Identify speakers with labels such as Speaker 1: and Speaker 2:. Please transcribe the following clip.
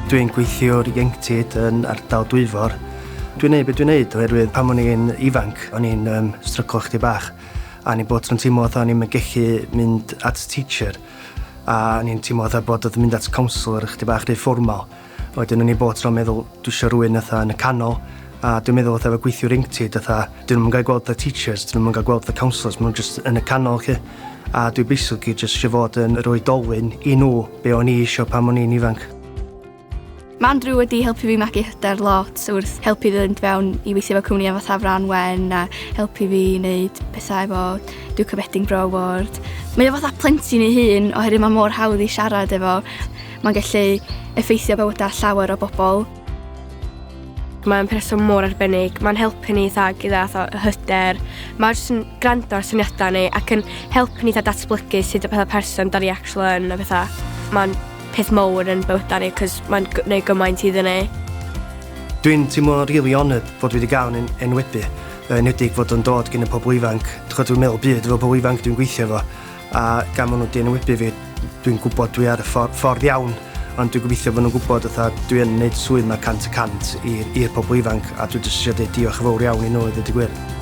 Speaker 1: Dwi'n gweithiwr ieuenctid yn ardal Dwyfor. Dwi'n neud beth dwi'n neud oherwydd pan o'n i'n ifanc, o'n i'n stryglo chdi bach. A o'n i'n bod yn teimlo fatha o'n i'n gallu mynd at teacher. A o'n i'n teimlo fatha bod oedd yn mynd at counsellor chdi bach rhy fformal. Wedyn o'n i'n bod tro'n meddwl dwi isio rhywun fatha yn y canol. A dwi'n meddwl fatha efo gweithiwr ieuenctid fatha, dyn nhw'n gael gweld the teachers, dyn nhw'n gael gweld the counsellors, maen nhw jyst yn y canol chi. A dwi basically jyst eisiau fod yn rhoi dolwyn i nhw be o'n i eisiau pan o'n i'n ifanc.
Speaker 2: Mae Andrew wedi helpu fi magu hyder lot wrth helpu fynd fewn i weithio efo cwmni fatha Fran Wen a helpu fi wneud pethau efo Duke of Edinburgh Award. Mae o fatha plentyn ei hun oherwydd mae mor hawdd i siarad efo. Mae'n gallu effeithio bywydau llawer o bobl.
Speaker 3: Mae'n person mor arbennig, mae'n helpu ni gyda hyder. Mae'n jyst yn gwrando ar syniadau ni ac yn helpu ni datblygu sut y pethau person da ni actually yn a bethau. Mae'n peth mowr yn bywydau ni, cos mae'n gwneud gymaint iddyn ni.
Speaker 1: Dwi'n teimlo'n really honoured bod fi wedi gael yn enwebu, enwedig fod yn dod gen y pobl ifanc. Dwi'n meddwl byd efo pobl ifanc dwi'n gweithio efo, a gan maen nhw wedi enwebu fi, dwi'n gwybod dwi ar y ffordd iawn, ond dwi'n gobeithio bod nhw'n gwybod dwi'n gwneud swydd 'ma 100% i'r pobl ifanc, a dwi'n jyst eisiau deud diolch yn fawr iawn i nhw, i ddweud y gwir.